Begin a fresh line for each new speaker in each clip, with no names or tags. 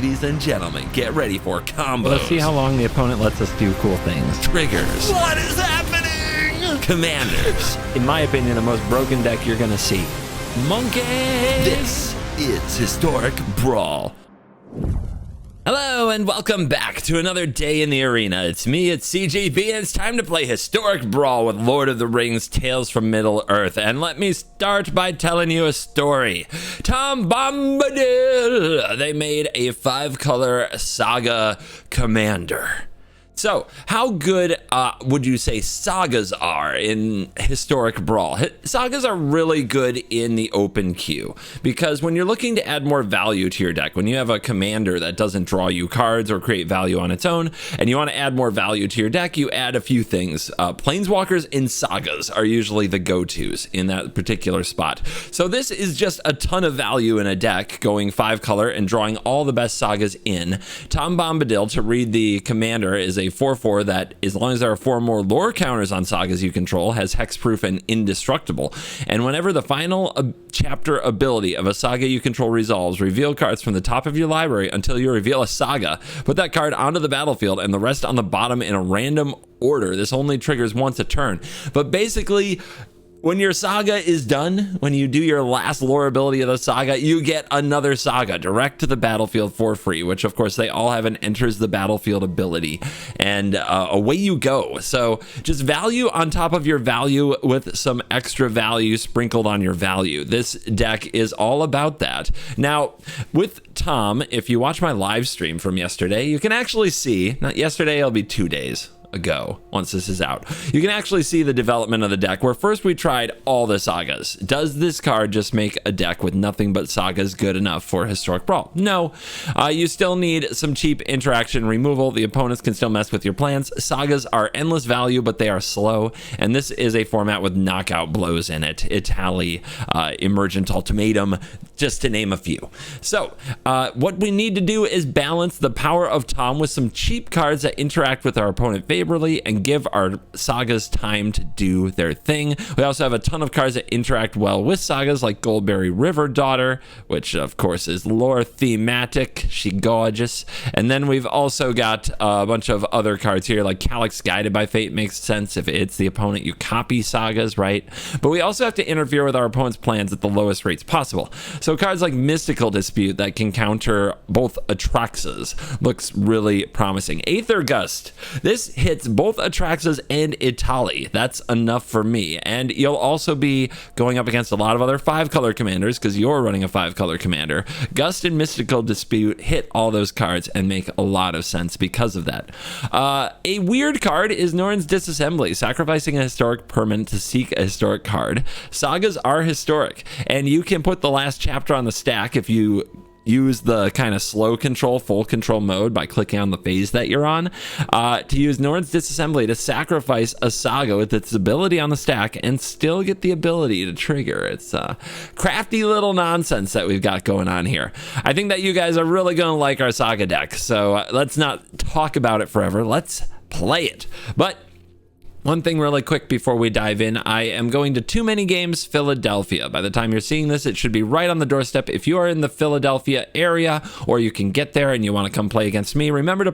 Ladies and gentlemen, get ready for combos.
Let's see how long the opponent lets us do cool things.
Triggers. What is happening? Commanders.
In my opinion, the most broken deck you're gonna see. Monkeys!
This is Historic Brawl. Hello and welcome back to another day in the arena. It's me, it's CGB, and it's time to play Historic Brawl with Lord of the Rings Tales from Middle-earth. And let me start by telling you a story. Tom Bombadil, they made a 5-color Saga commander. So, how good would you say Sagas are in Historic Brawl? Sagas are really good in the open queue, because when you're looking to add more value to your deck, when you have a commander that doesn't draw you cards or create value on its own, and you want to add more value to your deck, you add a few things. Planeswalkers in Sagas are usually the go-tos in that particular spot. So this is just a ton of value in a deck, going 5-color and drawing all the best Sagas in. Tom Bombadil, to read the commander, is a 4/4 that, as long as there are 4 more lore counters on Sagas you control, has hexproof and indestructible. And whenever the final chapter ability of a Saga you control resolves, reveal cards from the top of your library until you reveal a Saga. Put that card onto the battlefield and the rest on the bottom in a random order. This only triggers once a turn. But basically, when your Saga is done, when you do your last lore ability of the Saga, you get another Saga direct to the battlefield for free, which of course they all have an enters the battlefield ability, and away you go. So just value on top of your value with some extra value sprinkled on your value. This deck is all about that. Now, with Tom, if you watch my live stream from yesterday, you can actually see, not yesterday, it'll be 2 days ago once this is out, you can actually see the development of the deck, where first we tried all the Sagas. Does this card just make a deck with nothing but Sagas good enough for Historic Brawl? No. You still need some cheap interaction removal. The opponents can still mess with your plans. Sagas are endless value, but they are slow, and this is a format with knockout blows in it. Itali, Emergent Ultimatum, just to name a few. So what we need to do is balance the power of Tom with some cheap cards that interact with our opponent favorably and give our Sagas time to do their thing. We also have a ton of cards that interact well with Sagas, like Goldberry River Daughter, which of course is lore thematic. She gorgeous. And then we've also got a bunch of other cards here, like Calyx Guided by Fate. Makes sense if it's the opponent, you copy Sagas, right? But we also have to interfere with our opponent's plans at the lowest rates possible. So cards like Mystical Dispute that can counter both Atraxas looks really promising. Aether Gust, this hits both Atraxas and Itali. That's enough for me. And you'll also be going up against a lot of other 5-color commanders, because you're running a 5-color commander. Gust and Mystical Dispute hit all those cards and make a lot of sense because of that. A weird card is Norn's Disassembly, sacrificing a historic permanent to seek a historic card. Sagas are historic, and you can put the last chapter on the stack if you use the kind of slow control, full control mode by clicking on the phase that you're on, to use Norn's Disassembly to sacrifice a Saga with its ability on the stack and still get the ability to trigger. It's crafty little nonsense that we've got going on here. I think that you guys are really going to like our Saga deck, so let's not talk about it forever. Let's play it. But one thing really quick before we dive in, I am going to Too Many Games Philadelphia. By the time you're seeing this, it should be right on the doorstep. If you are in the Philadelphia area, or you can get there and you want to come play against me, remember to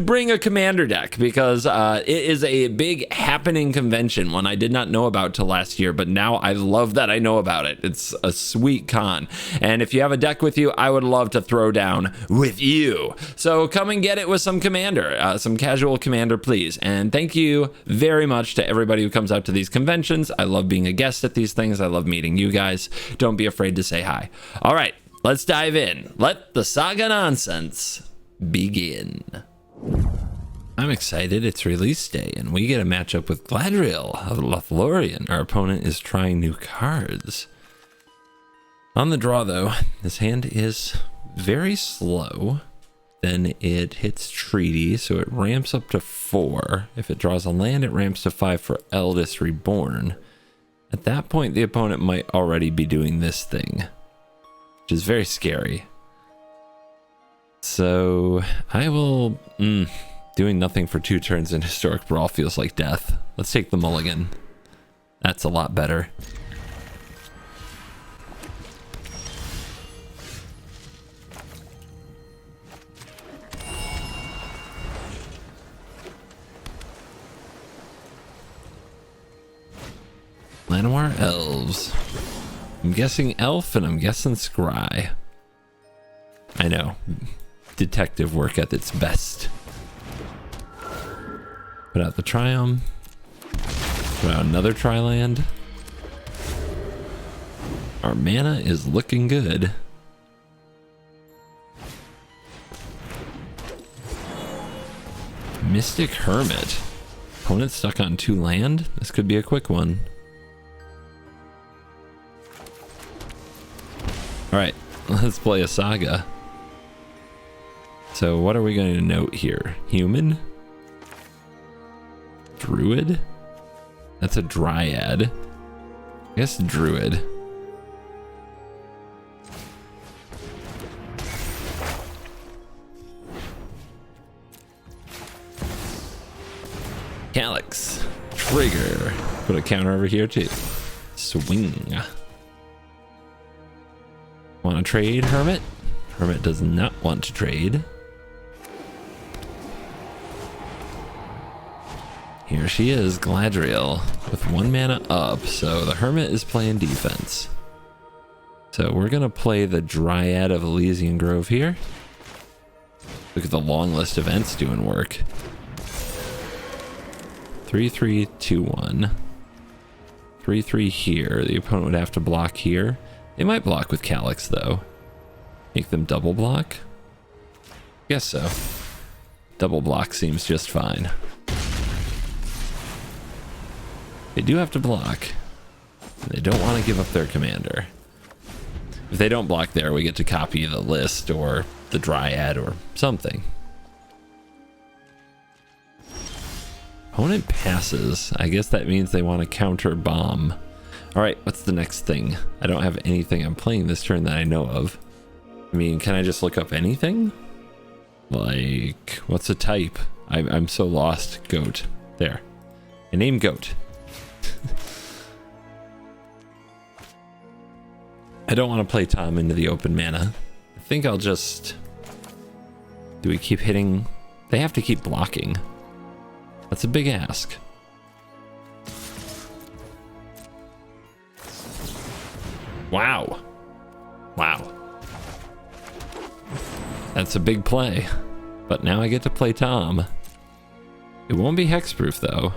bring a commander deck, because it is a big happening convention, one I did not know about till last year, but now I love that I know about it. It's a sweet con, and if you have a deck with you, I would love to throw down with you. So come and get it with some commander, some casual commander, please. And thank you very much to everybody who comes out to these conventions. I love being a guest at these things. I love meeting you guys. Don't be afraid to say hi. All right, let's dive in. Let the Saga nonsense begin. I'm excited. It's release day, and we get a matchup with Galadriel of Lothlorien. Our opponent is trying new cards. On the draw, though, this hand is very slow. Then it hits Treaty, so it ramps up to 4. If it draws a land, it ramps to 5 for Eldest Reborn. At that point, the opponent might already be doing this thing, which is very scary. So I will... doing nothing for 2 turns in Historic Brawl feels like death. Let's take the mulligan. That's a lot better. Llanowar elves. I'm guessing elf and I'm guessing scry. I know. Detective work at its best. Put out the Triumph. Put out another Triland. Our mana is looking good. Mystic Hermit. Opponent stuck on 2 land? This could be a quick one. Alright, let's play a Saga. So what are we going to note here? Human? Druid? That's a Dryad. I guess Druid. Calyx. Trigger. Put a counter over here too. Swing. Want to trade, Hermit? Hermit does not want to trade. Here she is, Galadriel, with 1 mana up, so the Hermit is playing defense. So we're going to play the Dryad of Elysian Grove here. Look at the long list of events doing work. 3-3, 2-1. 3-3 here. The opponent would have to block here. They might block with Calyx, though. Make them double block? Guess so. Double block seems just fine. They do have to block. They don't want to give up their commander. If they don't block there, we get to copy the list or the Dryad or something. Opponent passes. I guess that means they want to counter bomb. Alright, what's the next thing? I don't have anything I'm playing this turn that I know of. I mean, can I just look up anything? Like, what's a type? I'm so lost. Goat. There. I name Goat. I don't want to play Tom into the open mana. I think I'll just... Do we keep hitting? They have to keep blocking. That's a big ask. Wow. Wow. That's a big play. But now I get to play Tom. It won't be hexproof though.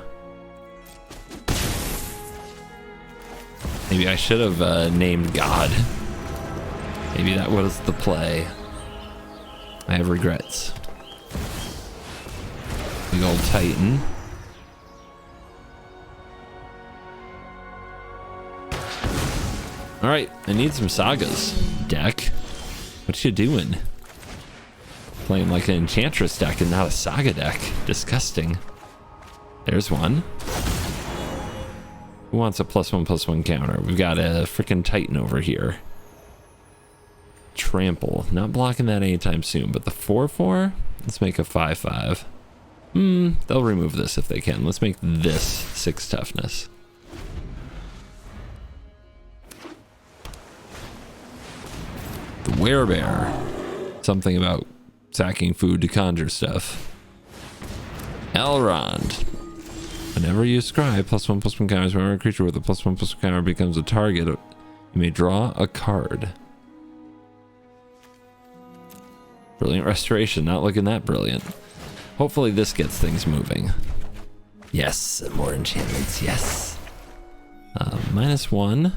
Maybe I should have named God. Maybe that was the play. I have regrets. Big old Titan. Alright, I need some Sagas, deck. What you doing? Playing like an Enchantress deck and not a Saga deck. Disgusting. There's one. Who wants a +1/+1 counter? We've got a freaking Titan over here. Trample. Not blocking that anytime soon, but the 4/4? Let's make a 5/5. They'll remove this if they can. Let's make this 6 toughness. The Werebear. Something about sacking food to conjure stuff. Elrond. Whenever you scry +1/+1 counters, whenever a creature with a +1/+1 counter becomes a target, you may draw a card. Brilliant Restoration, not looking that brilliant. Hopefully this gets things moving. Yes, more enchantments, yes. -1.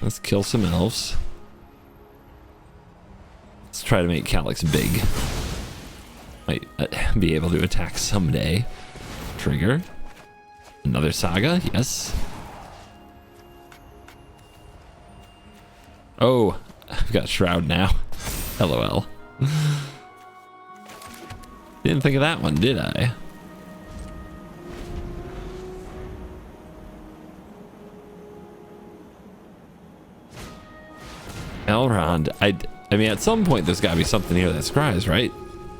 Let's kill some elves. Let's try to make Calyx big. Might be able to attack someday. Trigger. Another Saga, yes. Oh, I've got Shroud now. LOL. Didn't think of that one, did I? Elrond. I mean, at some point there's got to be something here that scries, right?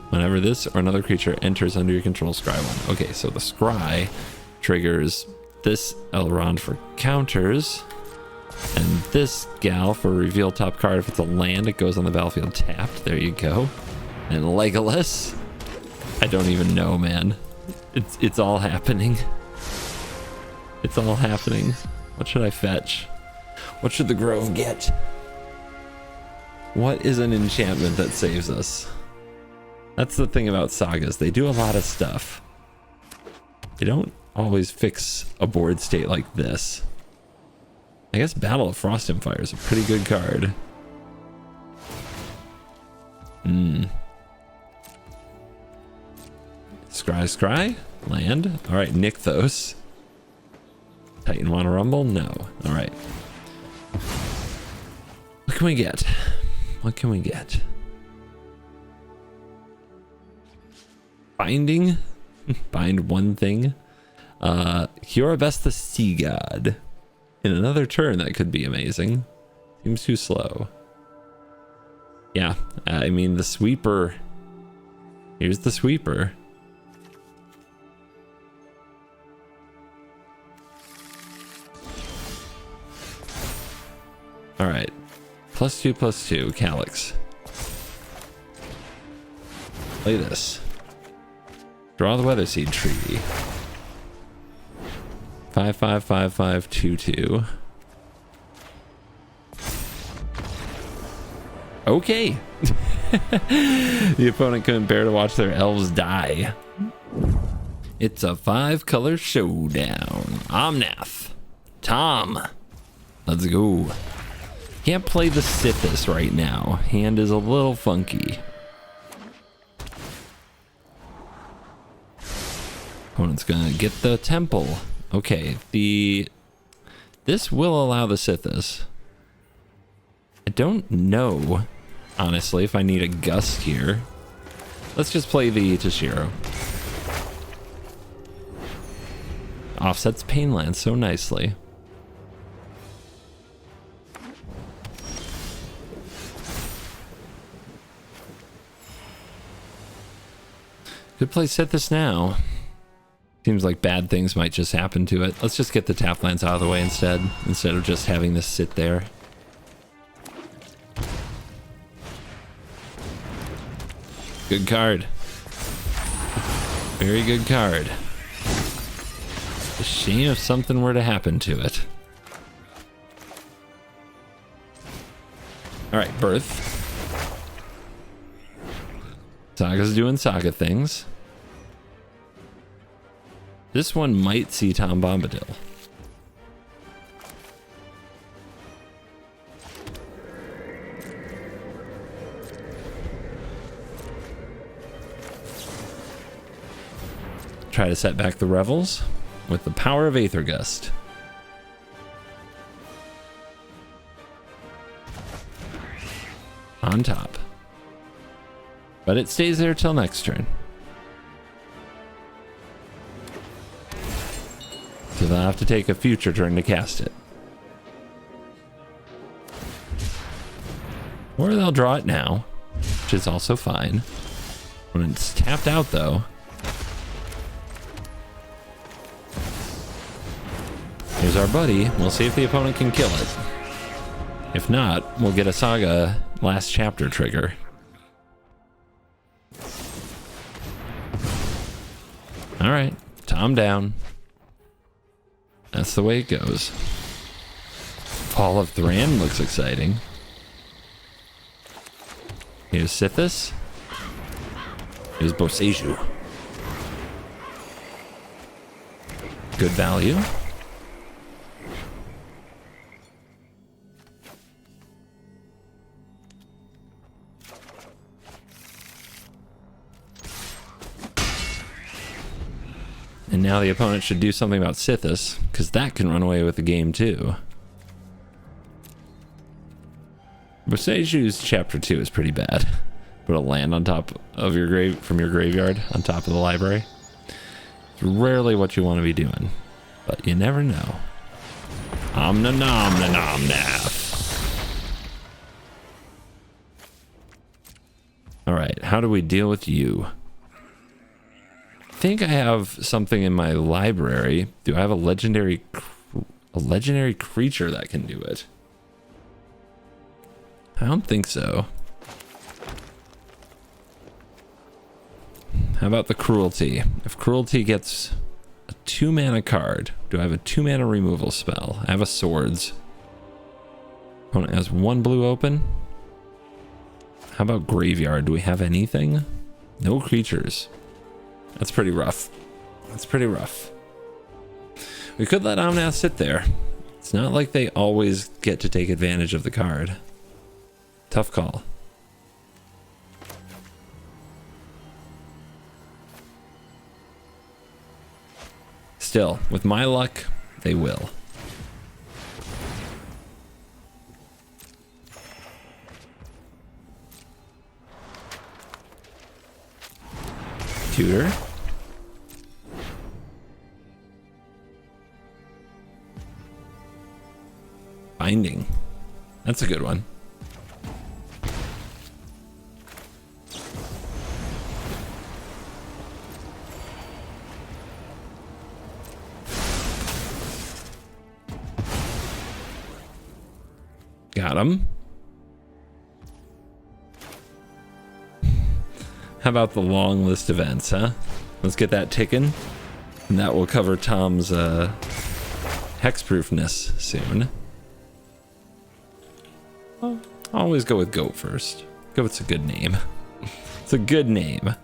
Whenever this or another creature enters under your control, scry 1. Okay, so the scry triggers this Elrond for counters, and this gal for reveal top card. If it's a land, it goes on the battlefield tapped. There you go. And Legolas. I don't even know, man. It's all happening. It's all happening. What should I fetch? What should the Grove get? What is an enchantment that saves us? That's the thing about Sagas. They do a lot of stuff. They don't always fix a board state like this. I guess Battle of Frost and Fire is a pretty good card. Scry. Land. Alright, Nykthos. Titan wanna rumble? No. Alright. What can we get? What can we get? Binding? Bind one thing. Curabest the Sea God. In another turn, that could be amazing. Seems too slow. Yeah, I mean, the sweeper. Here's the sweeper. Alright. +2/+2, Calyx. Play this. Draw the Weather Seed Treaty. 5/5/5/5/2/2. Okay. The opponent couldn't bear to watch their elves die. It's a 5-color showdown. Omnath. Tom. Let's go. Can't play the Sithis right now. Hand is a little funky. Opponent's gonna get the temple. Okay, this will allow the Sithis. I don't know, honestly, if I need a gust here. Let's just play the Toshiro. Offsets Painland so nicely. Could play Sithis now. Seems like bad things might just happen to it. Let's just get the tap lands out of the way instead of just having this sit there. Good card. Very good card. A shame if something were to happen to it. Alright, Birth. Saga's doing Saga things. This one might see Tom Bombadil. Try to set back the Revels with the power of Aether Gust. On top. But it stays there till next turn. So they'll have to take a future turn to cast it. Or they'll draw it now, which is also fine. When it's tapped out though, here's our buddy. We'll see if the opponent can kill it. If not, we'll get a Saga last chapter trigger. Alright, Tom down. That's the way it goes. Fall of Thran looks exciting. Here's Sithis. Here's Boseiju. Good value. And now the opponent should do something about Sithis, because that can run away with the game too. Boseiju's Chapter 2 is pretty bad. Put a land on top of your grave from your graveyard on top of the library. It's rarely what you want to be doing, but you never know. Omna-nom-na-nom-nath. Alright, how do we deal with you? I think I have something in my library. Do I have a legendary creature that can do it? I don't think so. How about the Cruelty? If Cruelty gets a 2 mana card. Do I have a 2 mana removal spell? I have a swords. Opponent has 1 blue open. How about graveyard? Do we have anything? No creatures. That's pretty rough. That's pretty rough. We could let Omnath sit there. It's not like they always get to take advantage of the card. Tough call. Still, with my luck, they will. Tutor. Binding. That's a good one. Got him. How about the long list of events, huh? Let's get that ticking. And that will cover Tom's hexproofness soon. I'll always go with Goat first. Goat's a good name. It's a good name.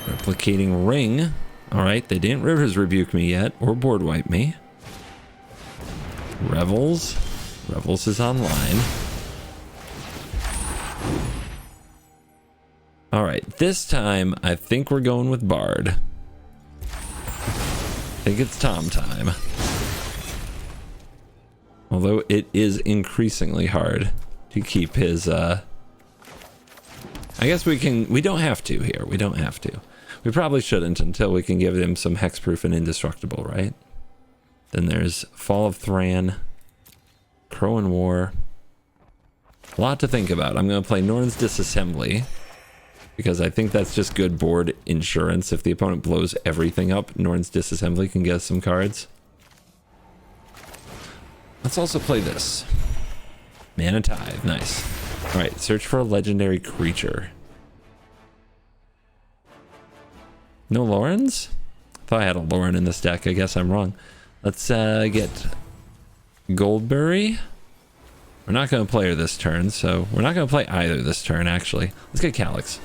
Replicating Ring. Alright, they didn't Rivers Rebuke me yet, or board wipe me. Revels. Revels is online. Alright, this time I think we're going with Bard. I think it's Tom time. Although it is increasingly hard to keep his I guess we don't have to here. We don't have to. We probably shouldn't until we can give him some hexproof and indestructible, right? Then there's Fall of Thran, Crow and War. A lot to think about. I'm going to play Norn's Disassembly because I think that's just good board insurance. If the opponent blows everything up, Norn's Disassembly can get us some cards. Let's also play this. Mana Tithe. Nice. All right, search for a legendary creature. No Laurens? Thought I had a Lauren in this deck. I guess I'm wrong. Let's get Goldberry. We're not going to play her this turn, so we're not going to play either this turn, actually. Let's get Calyx.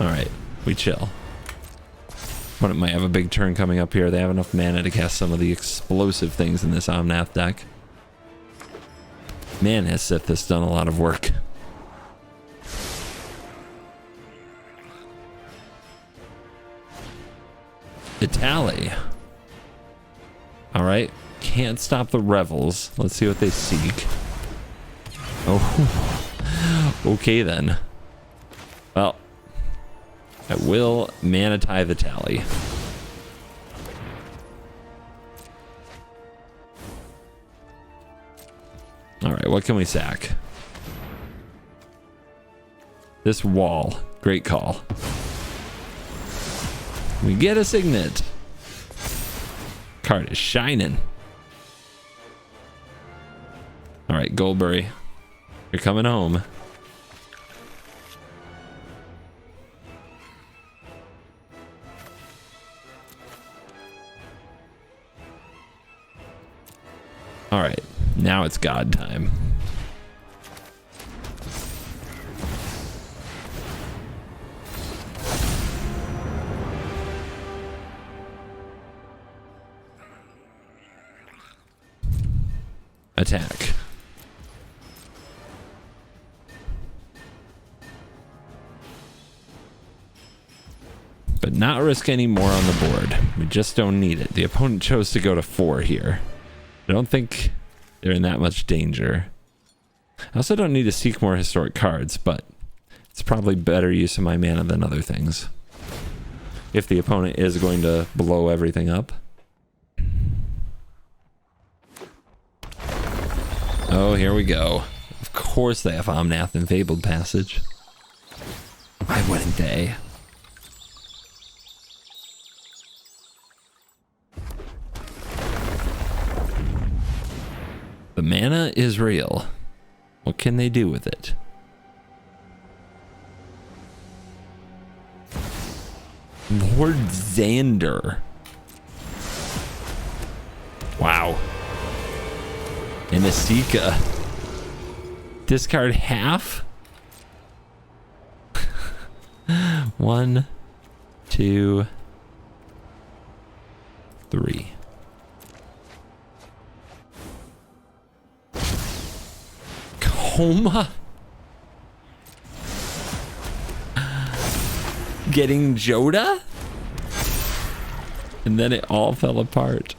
Alright, we chill. Opponent might have a big turn coming up here. They have enough mana to cast some of the explosive things in this Omnath deck. Man, has Sith has done a lot of work. Italy. Alright. Can't stop the Revels. Let's see what they seek. Oh. Okay then. Well. I will Mana Tithe the Tally. Alright, what can we sack? This wall. Great call. We get a Signet. Card is shining. Alright, Goldberry. You're coming home. Alright, now it's God time. Attack. But not risk any more on the board. We just don't need it. The opponent chose to go to 4 here. I don't think they're in that much danger. I also don't need to seek more historic cards, but it's probably better use of my mana than other things. If the opponent is going to blow everything up. Oh, here we go. Of course they have Omnath and Fabled Passage. Why wouldn't they? The mana is real. What can they do with it? Lord Xander. Wow. And Asika. Discard half? 1, 2, 3. Coma? Getting Joda? And then it all fell apart.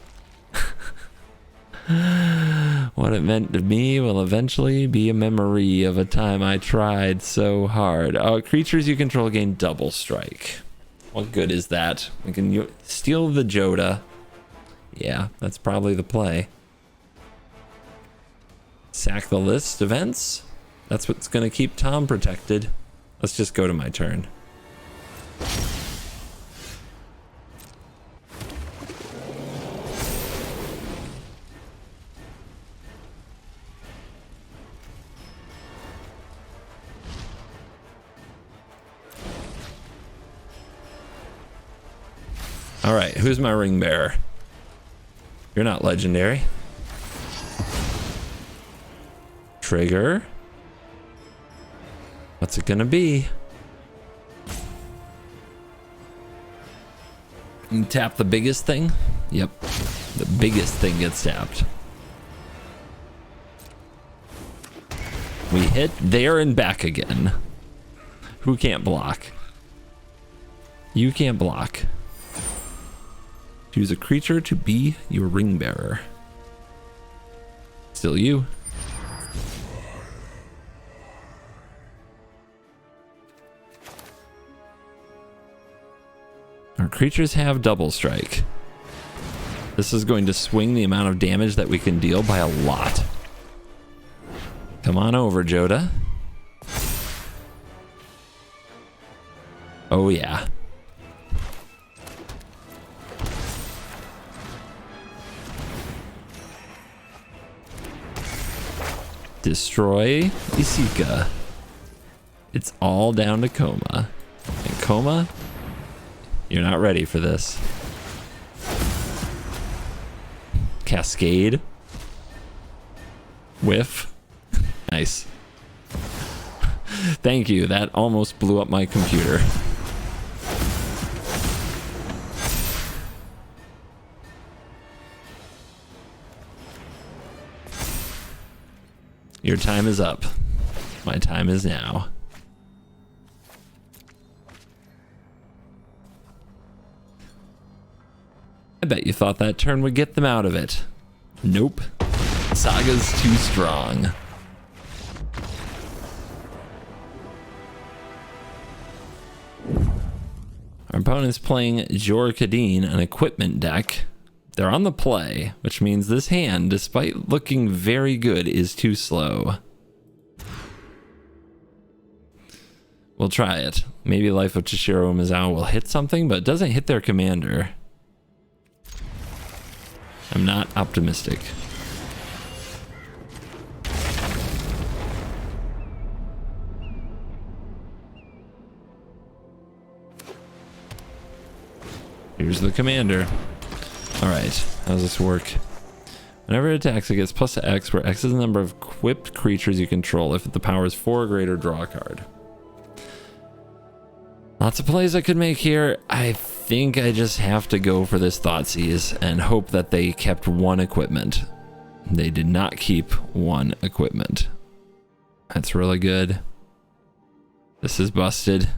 What it meant to me will eventually be a memory of a time I tried so hard. Oh, creatures you control gain double strike. What good is that? We can steal the Joda. Yeah, that's probably the play. Sack the list events. That's what's going to keep Tom protected. Let's just go to my turn. All right, who's my ring bearer? You're not legendary. Trigger. What's it gonna be? You tap the biggest thing? Yep. The biggest thing gets tapped. We hit there and back again. Who can't block? You can't block. Choose a creature to be your ring bearer. Still you. Our creatures have double strike. This is going to swing the amount of damage that we can deal by a lot. Come on over, Joda. Oh yeah. Destroy Asika. It's all down to Coma. And Coma, you're not ready for this. Cascade. Whiff. Nice. Thank you. That almost blew up my computer. Your time is up. My time is now. I bet you thought that turn would get them out of it. Nope. Saga's too strong. Our opponent's playing Jor Kadeen, an equipment deck. They're on the play, which means this hand, despite looking very good, is too slow. We'll try it. Maybe Life of Chishiro Mizawa will hit something, but it doesn't hit their commander. I'm not optimistic. Here's the commander. Alright, how does this work? Whenever it attacks, it gets plus X, where X is the number of equipped creatures you control. If the power is 4 or greater, draw a card. Lots of plays I could make here. I think I just have to go for this Thoughtseize and hope that they kept one equipment. They did not keep one equipment. That's really good. This is busted.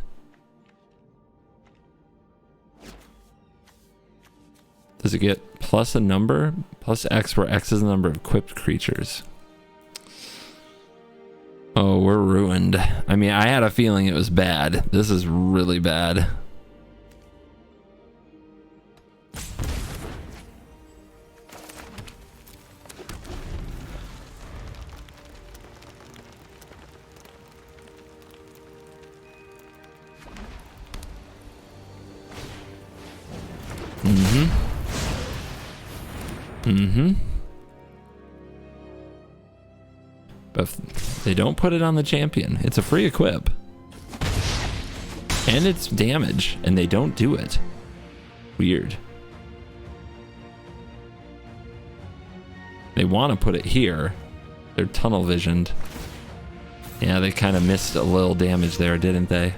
Does it get plus a number? Plus X, where X is the number of equipped creatures. Oh, we're ruined. I mean, I had a feeling it was bad. This is really bad. But if they don't put it on the champion, it's a free equip. And it's damage, and they don't do it. Weird. They want to put it here. They're tunnel visioned. Yeah, they kind of missed a little damage there, didn't they?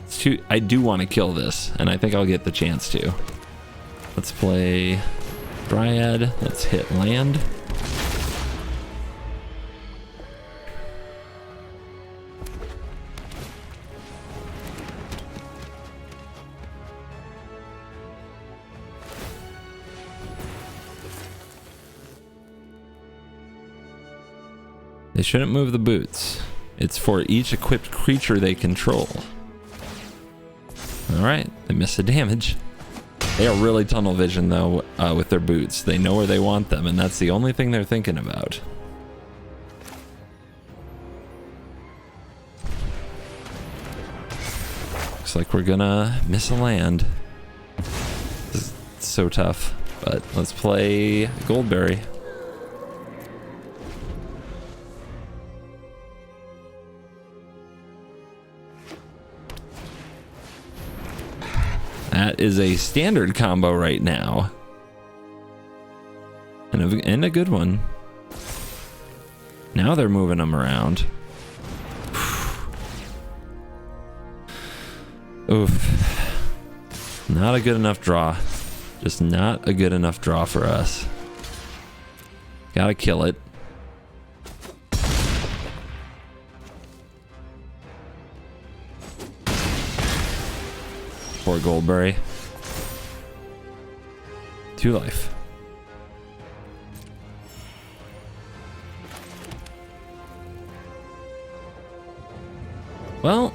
It's too, I do want to kill this, and I think I'll get the chance to. Let's play Dryad. Let's hit land. They shouldn't move the boots. It's for each equipped creature they control. Alright, they missed the damage. They are really tunnel vision though with their boots. They know where they want them, and that's the only thing they're thinking about. Looks like we're gonna miss a land. This is so tough, but let's play Goldberry. That is a standard combo right now. And a good one. Now they're moving them around. Oof. Not a good enough draw. Just not a good enough draw for us. Gotta kill it. Poor Goldberry. 2 life. Well,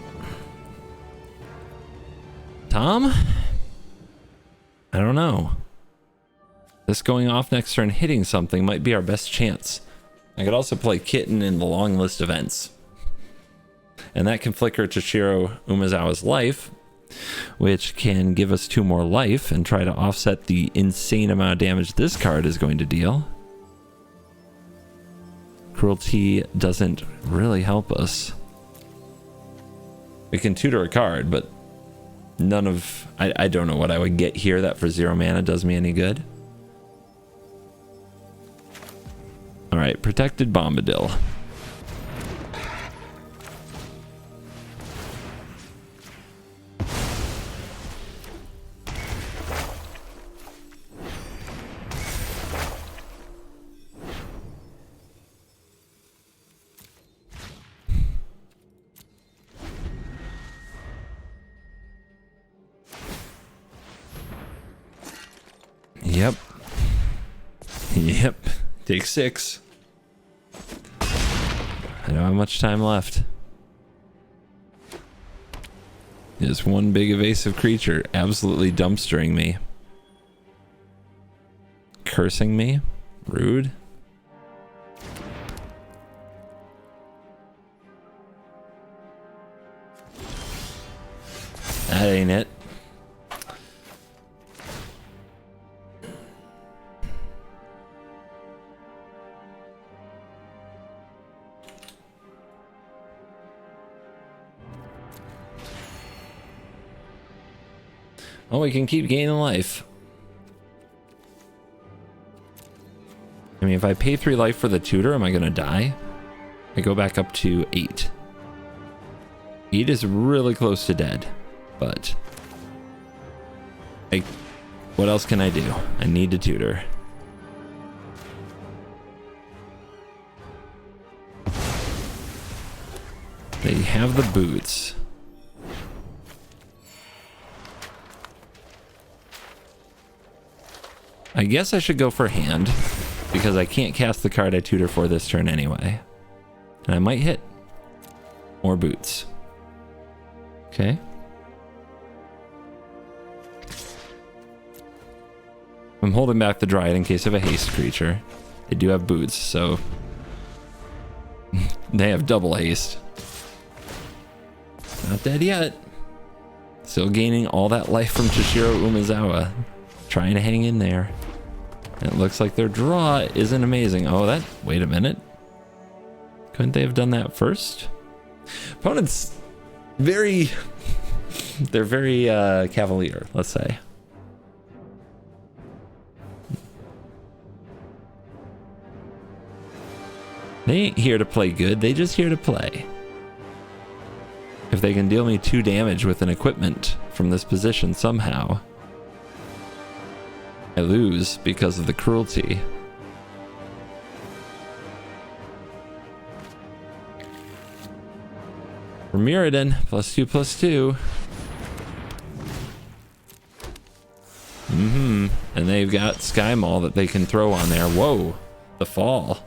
Tom? I don't know. This going off next turn hitting something might be our best chance. I could also play Kitten in the long list events. And that can flicker Toshiro Umezawa's life, which can give us 2 more life and try to offset the insane amount of damage this card is going to deal. Cruelty doesn't really help us. We can tutor a card, but none of... I don't know what I would get here that for 0 mana does me any good. Alright, Protected Bombadil. Yep. Yep. Take 6. I don't have much time left. Just one big evasive creature absolutely dumpstering me. Cursing me. Rude. That ain't it. Oh, we can keep gaining life. I mean, if I pay 3 life for the tutor, am I gonna die? I go back up to 8. 8 is really close to dead, but what else can I do? I need to tutor. They have the boots. I guess I should go for hand, because I can't cast the card I tutor for this turn anyway. And I might hit. More boots. Okay. I'm holding back the Dryad in case of a haste creature. They do have boots, so... they have double haste. Not dead yet. Still gaining all that life from Toshiro Umezawa. Trying to hang in there. It looks like their draw isn't amazing. Oh, that... wait a minute. Couldn't they have done that first? Opponents very they're very cavalier, let's say. They ain't here to play good, they just here to play. If they can deal me 2 damage with an equipment from this position somehow, I lose because of the cruelty. For Mirrodin, +2/+2. And they've got Sky Maul that they can throw on there. Whoa, the fall.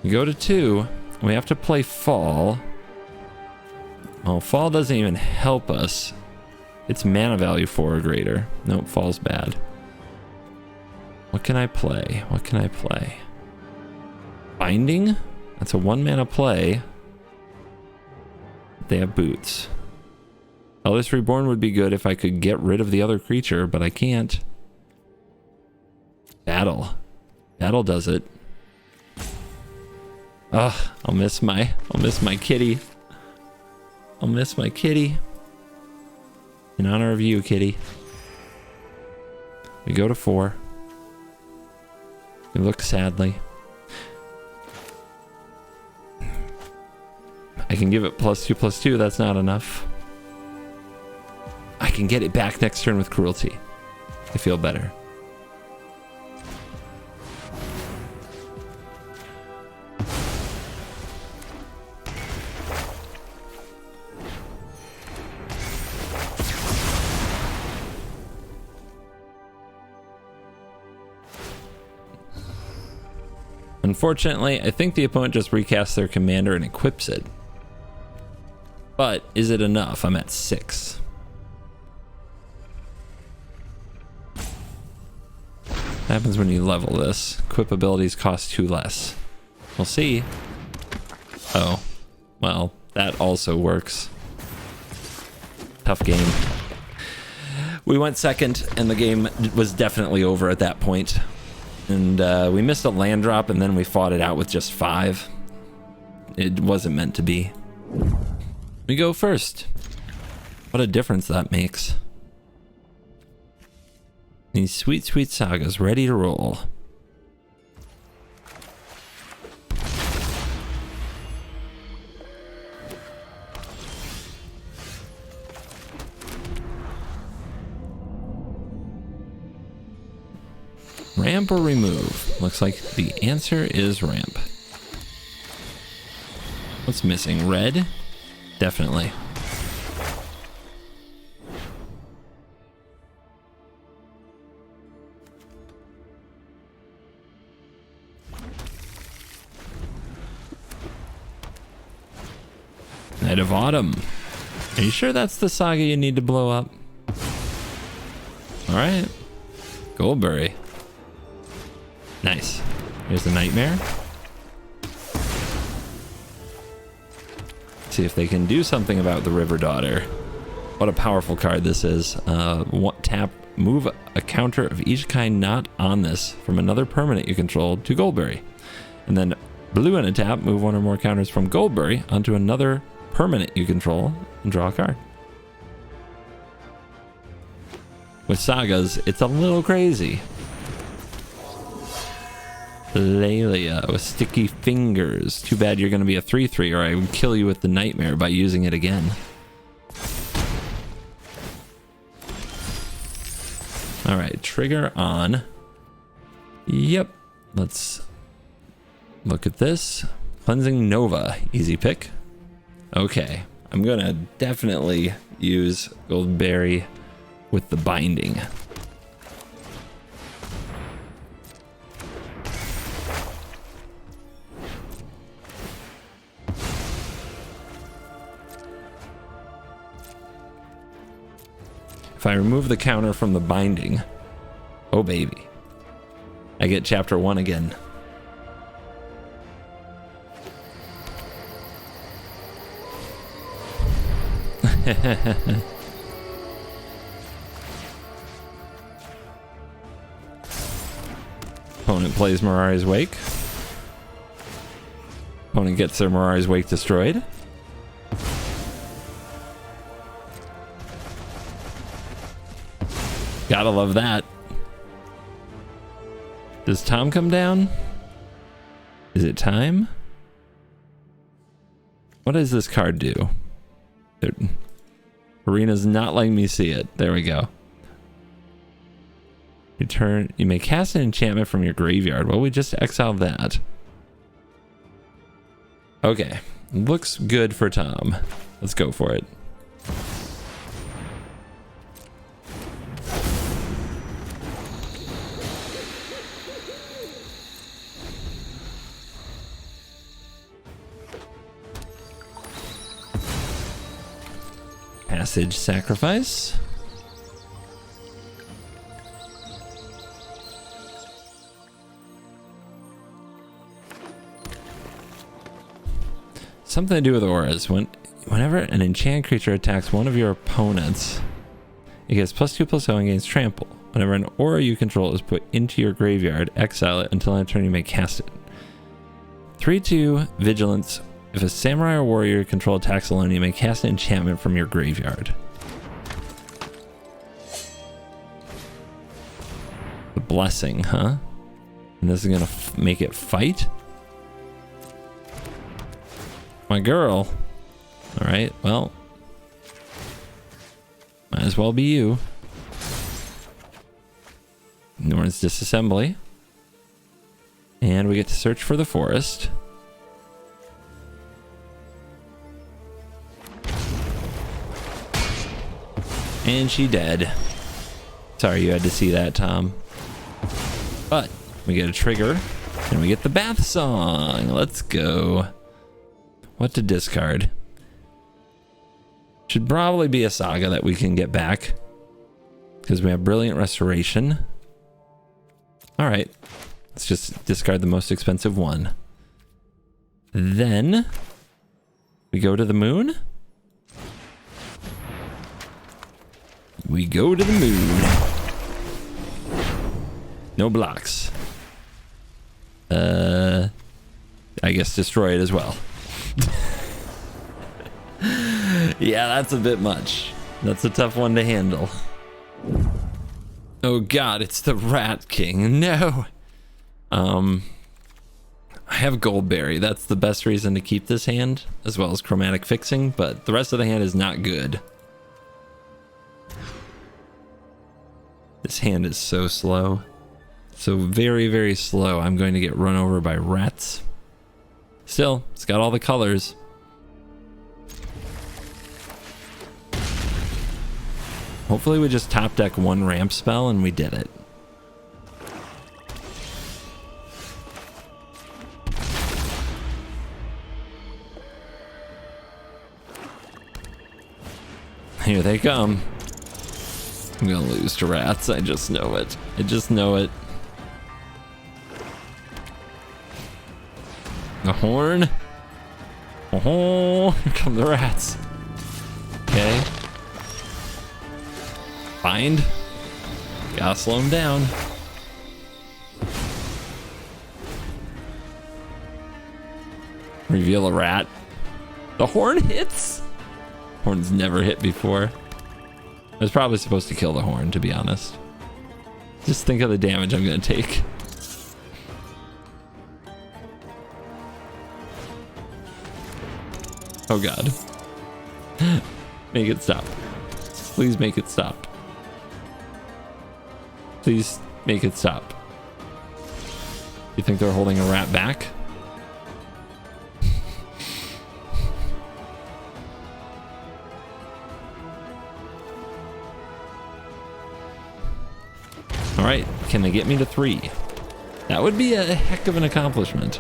We go to 2. We have to play fall. Oh, fall doesn't even help us. It's mana value 4 or greater. Nope, fall's bad. What can I play? What can I play? Binding? That's a 1 mana play. They have boots. Eldest Reborn would be good if I could get rid of the other creature, but I can't. Battle. Battle does it. Ugh, I'll miss my kitty. I'll miss my kitty. In honor of you, kitty. We go to 4. We look sadly. I can give it +2/+2. That's not enough. I can get it back next turn with cruelty. I feel better. Unfortunately, I think the opponent just recasts their commander and equips it. But is it enough? I'm at 6. What happens when you level this? Equip abilities cost 2 less. We'll see. Oh, well, that also works. Tough game. We went second, and the game was definitely over at that point. And we missed a land drop, and then we fought it out with just 5. It wasn't meant to be. We go first. What a difference that makes. These sweet, sweet Sagas ready to roll. Ramp or remove? Looks like the answer is ramp. What's missing? Red? Definitely. Knight of Autumn. Are you sure that's the saga you need to blow up? Alright. Goldberry. Nice. Here's the Nightmare. See if they can do something about the River Daughter. What a powerful card this is. Tap, move a counter of each kind not on this from another permanent you control to Goldberry. And then blue in a tap, move 1 or more counters from Goldberry onto another permanent you control and draw a card. With Sagas, it's a little crazy. Lelia with sticky fingers. Too bad you're going to be a 3/3 or I would kill you with the Nightmare by using it again. Alright, trigger on. Yep. Let's look at this. Cleansing Nova. Easy pick. Okay. I'm going to definitely use Goldberry with the binding. If I remove the counter from the binding, oh baby, I get chapter 1 again. Opponent plays Mirari's Wake. Opponent gets their Mirari's Wake destroyed. Gotta love that. Does Tom come down? Is it time? What does this card do? Arena's not letting me see it. There we go. You may cast an enchantment from your graveyard. Well, we just exiled that. Okay. Looks good for Tom. Let's go for it. Passage Sacrifice. Something to do with auras. Whenever an enchanted creature attacks one of your opponents, it gets +2/+0 against trample. Whenever an aura you control is put into your graveyard, exile it until end of turn you may cast it. 3/2 Vigilance. If a samurai or warrior you control attacks alone, you may cast an enchantment from your graveyard. The Blessing, huh? And this is gonna make it fight? My girl. All right, well, might as well be you. Norn's Disassembly. And we get to search for the forest. And she dead. Sorry you had to see that, Tom. But we get a trigger and we get the bath song. Let's go. What to discard? Should probably be a Saga that we can get back, because we have Brilliant Restoration. All right, let's just discard the most expensive one. Then we go to the moon. We go to the moon. No blocks. I guess destroy it as well. Yeah, that's a bit much. That's a tough one to handle. Oh god, it's the Rat King. No. I have Goldberry. That's the best reason to keep this hand, as well as Chromatic Fixing, but the rest of the hand is not good. This hand is so slow. So very, very slow. I'm going to get run over by rats. Still, it's got all the colors. Hopefully we just top deck one ramp spell and we did it. Here they come. I'm gonna lose to rats. I just know it. I just know it. The horn. Oh, here come the rats. Okay. Bind. Gotta slow him down. Reveal a rat. The horn hits? Horn's never hit before. I was probably supposed to kill the horn, to be honest. Just think of the damage I'm gonna take. Oh god. Make it stop. Please make it stop. Please make it stop. You think they're holding a rat back? All right, can they get me to 3? That would be a heck of an accomplishment.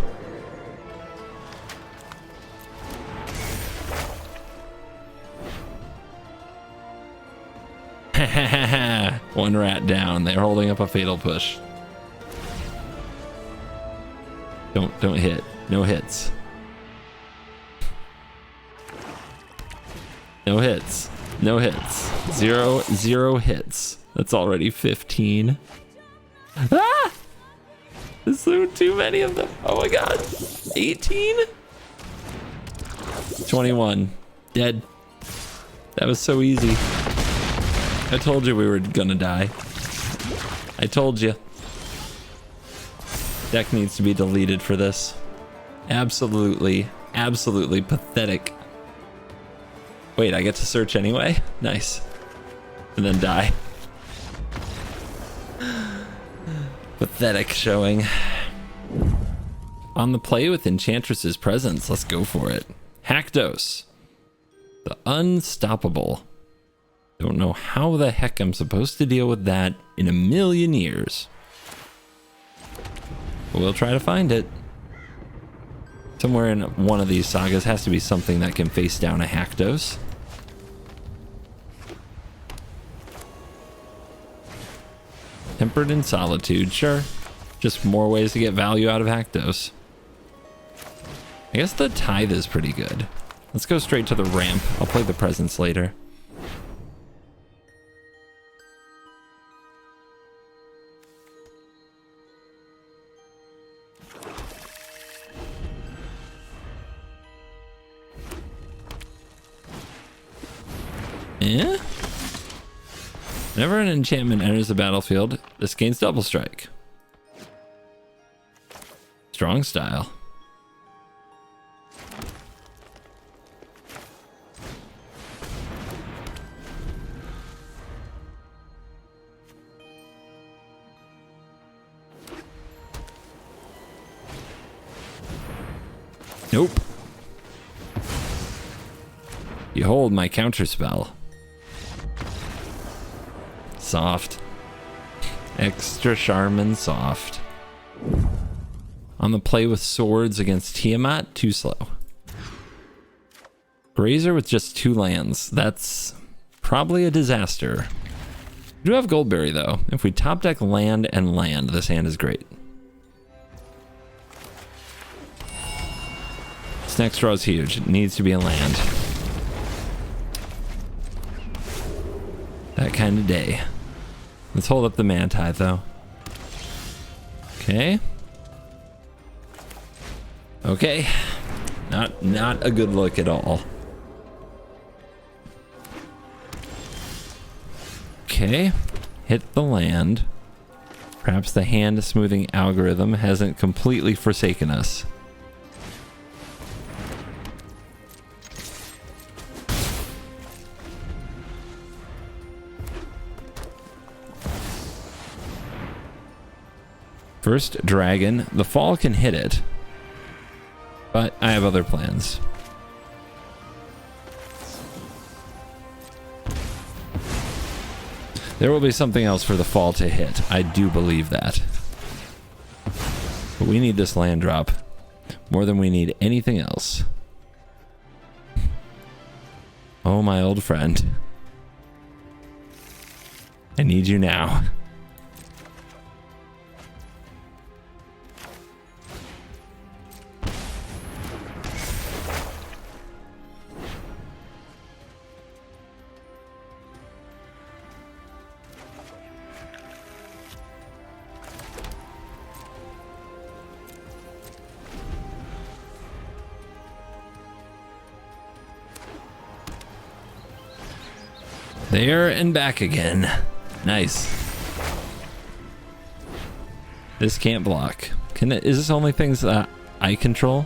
One rat down. They're holding up a fatal push. Don't hit. No hits. No hits. No hits. Zero hits. That's already 15. Ah! There's too many of them. Oh my god. 18? 21. Dead. That was so easy. I told you we were gonna die. I told you. Deck needs to be deleted for this. Absolutely, absolutely pathetic. Wait, I get to search anyway? Nice. And then die. Pathetic showing. On the play with Enchantress's presence, let's go for it. Haktos. The Unstoppable. Don't know how the heck I'm supposed to deal with that in a million years. But we'll try to find it. Somewhere in one of these sagas has to be something that can face down a Haktos. Tempered in Solitude, sure. Just more ways to get value out of Haktos. I guess the Tithe is pretty good. Let's go straight to the ramp. I'll play the presence later. Yeah? Whenever an enchantment enters the battlefield, this gains double strike. Strong style. Nope. Behold my counter spell. Soft. Extra Charmin soft. On the play with swords against Tiamat, too slow. Grazer with just 2 lands. That's probably a disaster. We do have Goldberry though. If we top deck land and land, this hand is great. This next draw is huge. It needs to be a land. That kind of day. Let's hold up the Manti though. Okay. Okay. Not a good look at all. Okay. Hit the land. Perhaps the hand smoothing algorithm hasn't completely forsaken us. First dragon, the fall can hit it, but I have other plans. There will be something else for the fall to hit. I do believe that. But we need this land drop more than we need anything else. Oh, my old friend. I need you now. There and back again. Nice. This can't block. Is this only things that I control?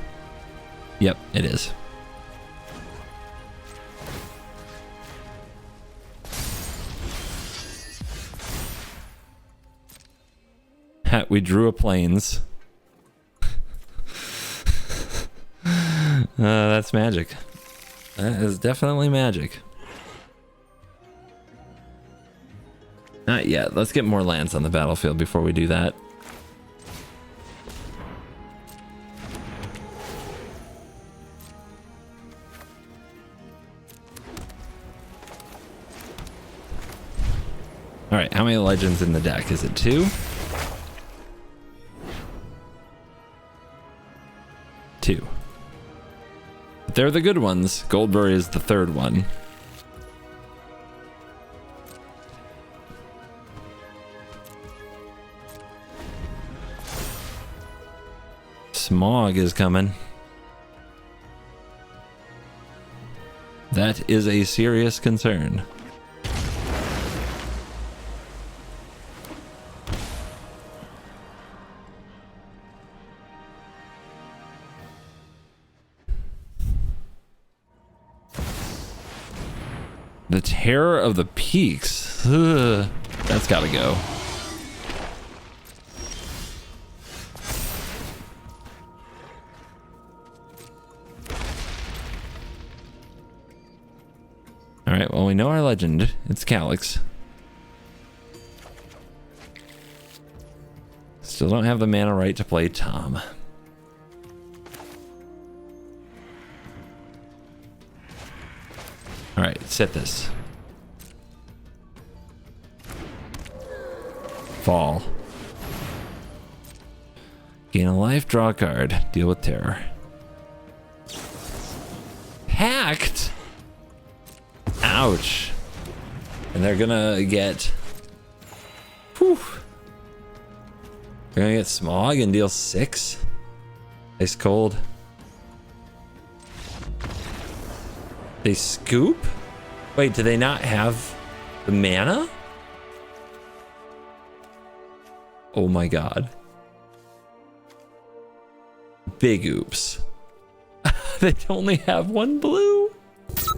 Yep, it is. We drew a plains. That's magic. That is definitely magic. Not yet. Let's get more lands on the battlefield before we do that. All right, how many legends in the deck? Is it 2? 2. But they're the good ones. Goldberry is the 3rd one. smog is coming. That is a serious concern. The Terror of the Peaks. Ugh, that's gotta go. Alright, well, we know our legend. It's Calyx. Still don't have the mana right to play Tom. Alright, set this. Fall. Gain a life, draw a card. Deal with terror. Hacked? Ouch. And they're gonna get... Whew. They're gonna get smog and deal 6? Ice cold. They scoop? Wait, do they not have the mana? Oh my god. Big oops. They only have 1 blue?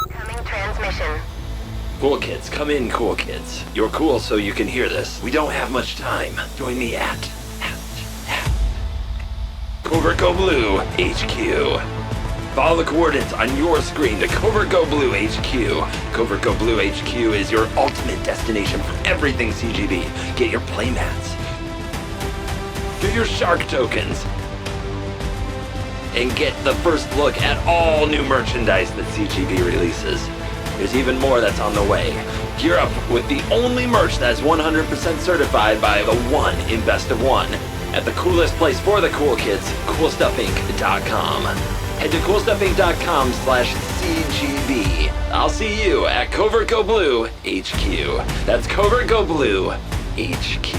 Coming transmission.
Cool kids, come in, cool kids. You're cool so you can hear this. We don't have much time. Join me at CovertGoBlue HQ. Follow the coordinates on your screen to CovertGoBlue HQ. CovertGoBlue HQ is your ultimate destination for everything CGB. Get your playmats. Get your shark tokens. And get the first look at all new merchandise that CGB releases. There's even more that's on the way. Gear up with the only merch that's 100% certified by the one in Best of One at the coolest place for the cool kids, CoolStuffInc.com. Head to CoolStuffInc.com/CGB. I'll see you at CovertGoBlue HQ. That's CovertGoBlue HQ.